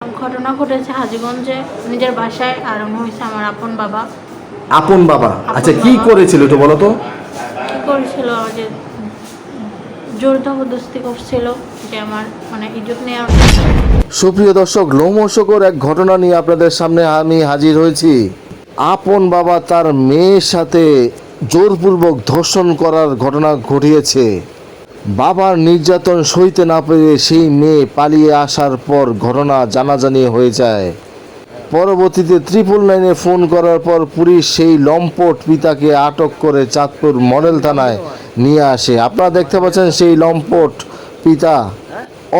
ঘটনা ঘটেছে হাজীগঞ্জে নিজের বাসায় আর হয়েছে আমার আপন বাবা। আপন বাবা? আচ্ছা, কি করেছিল একটু বলো তো। কি করেছিল, যে জোর জবরদস্তি করছিল, যে আমার ইজ্জত নেওয়ার। সুপ্রিয় দর্শক, লোমহর্ষকর এক ঘটনা নিয়ে আপনাদের সামনে আমি হাজির হয়েছি। আপন বাবা তার মেয়ের সাথে জোরপূর্বক ধর্ষণ করার ঘটনা ঘটিয়েছে। বাবার নির্যাতন সইতে না পেরে সেই মেয়ে পালিয়ে আসার পর ঘটনা জানাজানি হয়ে যায়। পরবর্তীতে 999-এ ফোন করার পর পুলিশ সেই লম্পট পিতাকে আটক করে চাঁদপুর মডেল থানায় নিয়ে আসে। আপনারা দেখতে পাচ্ছেন সেই লম্পট পিতা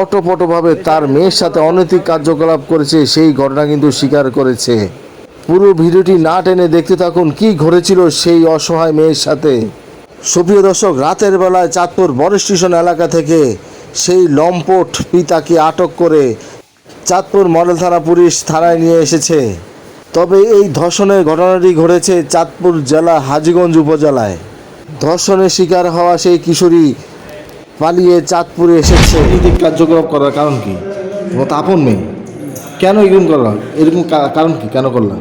অটোপটোভাবে তার মেয়ের সাথে অনৈতিক কার্যকলাপ করেছে, সেই ঘটনা কিন্তু স্বীকার করেছে। পুরো ভিডিওটি না টেনে দেখতে থাকুন কি ঘটেছিল সেই অসহায় মেয়ের সাথে। সুপ্রিয় দর্শক, রাতের বেলায় চাঁদপুর বড় স্টেশন এলাকা থেকে সেই লম্পট পিতাকে আটক করে চাঁদপুর মডেল থানা পুলিশ থানায় নিয়ে এসেছে। তবে এই ধর্ষণের ঘটনাটি ঘটেছে চাঁদপুর জেলা হাজীগঞ্জ উপজেলায়। ধর্ষণের শিকার হওয়া সেই কিশোরী পালিয়ে চাঁদপুরে এসেছে। অনৈতিক কার্যকলাপ করার কারণ কি? তোমার তো আপন মেয়ে, কেন এরকম করলাম? এরকম কারণ কি, কেন করলাম?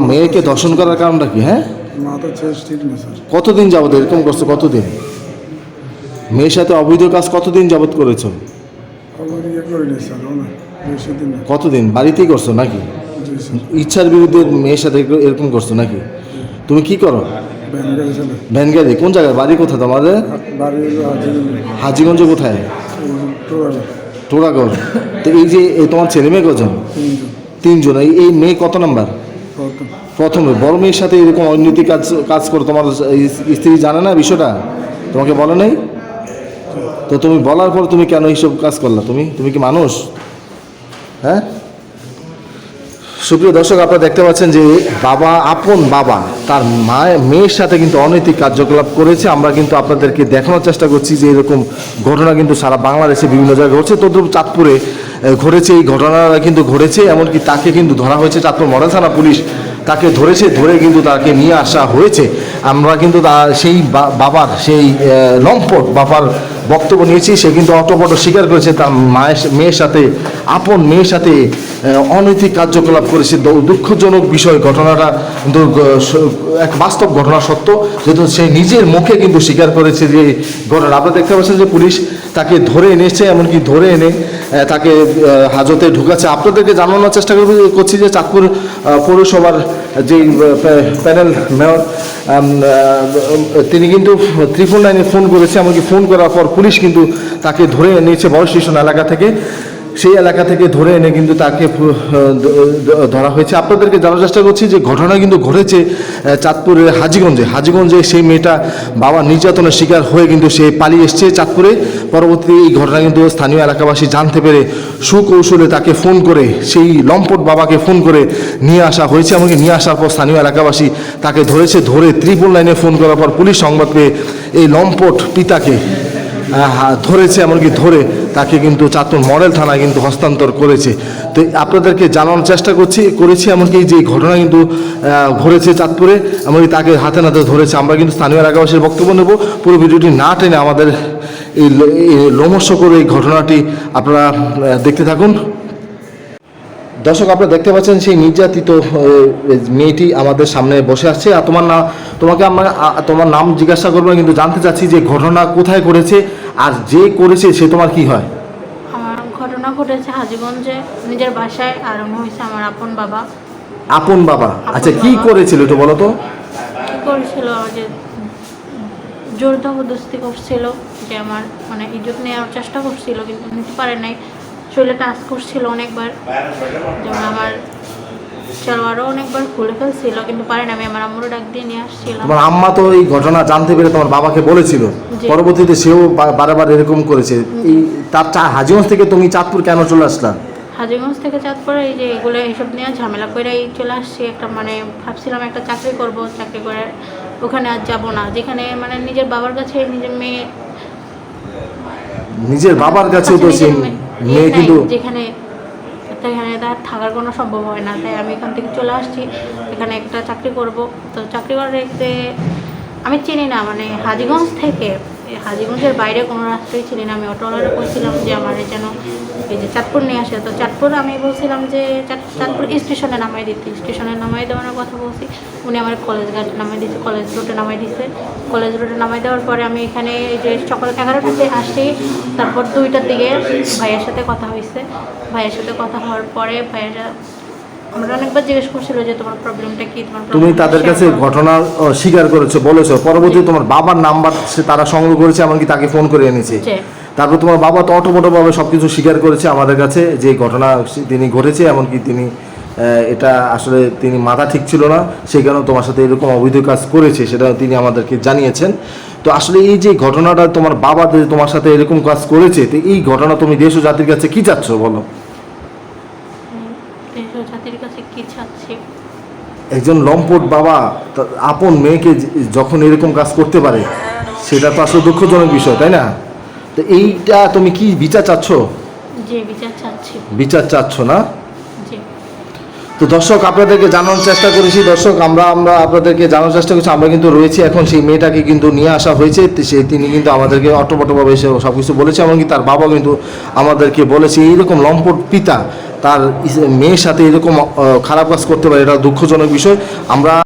মেয়েকে ধর্ষণ করার কারণটা কি? হ্যাঁ, কতদিন যাবত এরকম করছো? কতদিন মেয়ের সাথে অবৈধ কাজ কতদিন যাবত করেছো? কতদিন বাড়িতেই করছো নাকি? ইচ্ছার বিরুদ্ধে মেয়ের সাথে এরকম করছো নাকি? তুমি কি করো? ভ্যান গাড়ি। কোন জায়গায় বাড়ি? কোথায় তোমাদের? হাজীগঞ্জে। কোথায়? টোড়াগড়। তো এই যে তোমার ছেলে মেয়ে কজন? তিনজন। এই মেয়ে কত নাম্বার? প্রথমে। বড় মেয়ের সাথে এরকম অনৈতিক কাজ করো, তোমার স্ত্রী জানে না বিষয়টা? তোমাকে বলে নাই? তো তুমি বলার পর তুমি কেন এইসব কাজ করলা? তুমি কি মানুষ? হ্যাঁ। সুপ্রিয় দর্শক, আপনারা দেখতে পাচ্ছেন যে বাবা, আপন বাবা তার মেয়ের সাথে কিন্তু অনৈতিক কার্যকলাপ করেছে। আমরা কিন্তু আপনাদেরকে দেখানোর চেষ্টা করছি যে এরকম ঘটনা কিন্তু সারা বাংলাদেশে বিভিন্ন জায়গায় ঘটছে। তদ্রুপ চাঁদপুরে ঘটেছে এই ঘটনাটা কিন্তু ঘটেছে। এমনকি তাকে কিন্তু ধরা হয়েছে, চাঁদপুর মডেল থানা পুলিশ তাকে ধরেছে, ধরে কিন্তু তাকে নিয়ে আসা হয়েছে। আমরা কিন্তু সেই বাবার, সেই লম্পট বাবার বক্তব্য নিয়েছি। সে কিন্তু অটোপটো স্বীকার করেছে তার মেয়ের সাথে, আপন মেয়ের সাথে অনৈতিক কার্যকলাপ করেছে। দুঃখজনক বিষয়, ঘটনাটা কিন্তু এক বাস্তব ঘটনা, সত্য, যেহেতু সে নিজের মুখে কিন্তু স্বীকার করেছে যে ঘটনা। আপনারা দেখতে পাচ্ছেন যে পুলিশ তাকে ধরে এনেছে, এমনকি ধরে এনে তাকে হাজতে ঢুকাচ্ছে। আপনাদেরকে জানানোর চেষ্টা করছি যে চাঁদপুর পৌরসভার যে প্যানেল মেয়র, তিনি কিন্তু 999-এ ফোন করেছে। এমনকি ফোন করার পর পুলিশ কিন্তু তাকে ধরে এনেছে বড় স্টেশন এলাকা থেকে। সেই এলাকা থেকে ধরে এনে কিন্তু তাকে ধরা হয়েছে। আপনাদেরকে জানার চেষ্টা করছি যে ঘটনা কিন্তু ঘটেছে চাঁদপুরের হাজীগঞ্জে। সেই মেয়েটা বাবা নির্যাতনের শিকার হয়ে কিন্তু সে পালিয়ে এসছে চাঁদপুরে। পরবর্তীতে এই ঘটনা কিন্তু স্থানীয় এলাকাবাসী জানতে পেরে সুকৌশলে তাকে ফোন করে, সেই লম্পট বাবাকে ফোন করে নিয়ে আসা হয়েছে। এমনকি নিয়ে আসার পর স্থানীয় এলাকাবাসী তাকে ধরেছে। ধরে 999-এ ফোন করার পর পুলিশ সংবাদ পেয়ে এই লম্পট পিতাকে ধরেছে, এমনকি ধরে তাকে কিন্তু চাঁদপুর মডেল থানায় কিন্তু হস্তান্তর করেছে। তো আপনাদেরকে জানানোর চেষ্টা করেছি এমনকি যে ঘটনা কিন্তু ঘটেছে চাঁদপুরে, এমনকি তাকে হাতে নাতে ধরেছে। আমরা কিন্তু স্থানীয় এলাকাবাসীর বক্তব্য নেব। পুরো ভিডিওটি না টেনে আমাদের এই লোমহর্ষকর এই ঘটনাটি আপনারা দেখতে থাকুন। দর্শক, আপনারা দেখতে পাচ্ছেন সেই নির্যাতিত মেয়েটি আমাদের সামনে বসে আছে। আর তোমাকে আমরা তোমার নাম জিজ্ঞাসা করবো, কিন্তু জানতে চাচ্ছি যে ঘটনা কোথায় ঘটেছে আর যে করেছে সে তোমার কি হয়? আমার ঘটনা ঘটেছে হাজীগঞ্জে নিজের বাসায় আর হয়েছে আমার আপন বাবা। আপন বাবা? আচ্ছা, কি করেছিল একটু বলো তো। কি করেছিল, যে জোর জবরদস্তি করছিল, যে আমার ইজ্জত নেওয়ার চেষ্টা করছিল, কিন্তু নিতে পারে নাই। শরীরে টাচ করছিল অনেকবার, যেমন আমার সালোয়ারও অনেকবার খুলে ফেলছিল, কিন্তু পারে না। আমি আমার আম্মুরও ডাক দিয়ে নিয়ে আসছিলাম। তোমার আম্মা তো এই ঘটনা জানতে পেরে তোমার বাবাকে বলেছিল, পরবর্তীতে সেও বারবার এরকম করেছে। এই তার হাজীগঞ্জ থেকে তুমি চাঁদপুর কেন চলে আসলা? হাজীগঞ্জ থেকে চাঁদপুরে এই যে এগুলো এইসব নিয়ে ঝামেলা করে চলে আসছি। একটা ভাবছিলাম একটা চাকরি করব, চাকরি করে ওখানে আর যাবো না, যেখানে নিজের বাবার কাছে নিজের বাবার কাছেও তো সেই মেয়ে কিন্তু যেখানে তার থাকার কোনো সম্ভব হয় না। তাই আমি এখান থেকে চলে আসছি, এখানে একটা চাকরি করব। তো চাকরি করার আমি চিনি না, হাজীগঞ্জ থেকে হাজীগঞ্জের বাইরে কোনো রাস্তায় ছিলেন না। আমি অটোওয়ালারে বলছিলাম যে আমার যেন এই যে চাঁদপুর নিয়ে আসে। তো চাঁদপুর আমি বলছিলাম যে চাঁদপুর স্টেশনে নামাই দিতে, স্টেশনে নামাই দেওয়ার কথা বলছি। উনি আমার কলেজ ঘাট নামাই দিচ্ছে, কলেজ রোডে নামাই দিচ্ছে। কলেজ রোডে নামাই দেওয়ার পরে আমি এখানে এই যে সকাল 11টাতে আসি, তারপর 2টার দিকে ভাইয়ের সাথে কথা হয়েছে। ভাইয়ের সাথে কথা হওয়ার পরে ভাইয়েরা আমরা অনেকবার জিজ্ঞেস করছিল যে তোমার প্রবলেমটা কি, তোমার তুমি problem তাদের share কাছে করো। ঘটনা স্বীকার করেছো, বলেছো, পরবর্তী তোমার বাবার নাম্বার তারা সংগ্রহ করেছে, এমনকি তাকে ফোন করে এনেছে। যে তারপর তোমার বাবা তো অটোমোটোভাবে সব কিছু স্বীকার করেছে আমাদের কাছে যে ঘটনা তিনি ঘটেছে, এমনকি তিনি এটা আসলে তিনি মাথা ঠিক ছিল না, সেই কারণে তোমার সাথে এরকম অবৈধ কাজ করেছে, সেটা তিনি আমাদেরকে জানিয়েছেন। তো আসলে এই যে ঘটনাটা তোমার বাবা যে তোমার সাথে এরকম কাজ করেছে, তো এই ঘটনা তুমি দেশ ও জাতির কাছে কি চাচ্ছ বলো? দেশ ও জাতির কাছে কি চাচ্ছি, একজন লম্পট বাবা তার আপন মেয়েকে যখন এরকম কাজ করতে পারে, সেটা তো আসলে দুঃখজনক বিষয়, তাই না? তো এইটা তুমি কি বিচার চাচ্ছ? যে বিচার চাচ্ছি। বিচার চাচ্ছ না? যে তো দর্শক, আপনাদেরকে জানানোর চেষ্টা করেছি, দর্শক আমরা আপনাদেরকে জানানোর চেষ্টা করছি, আমরা কিন্তু রয়েছি এখন, সেই মেয়েটাকে কিন্তু নিয়ে আসা হয়েছে। তিনি কিন্তু আমাদেরকে অটোপটোভাবে এসে সব কিছু বলেছে, এমনকি তার বাবা কিন্তু আমাদেরকে বলেছে এইরকম লম্পট পিতা তার মেয়ের সাথে এরকম খারাপ কাজ করতে পারে, এটা দুঃখজনক বিষয়। আমরা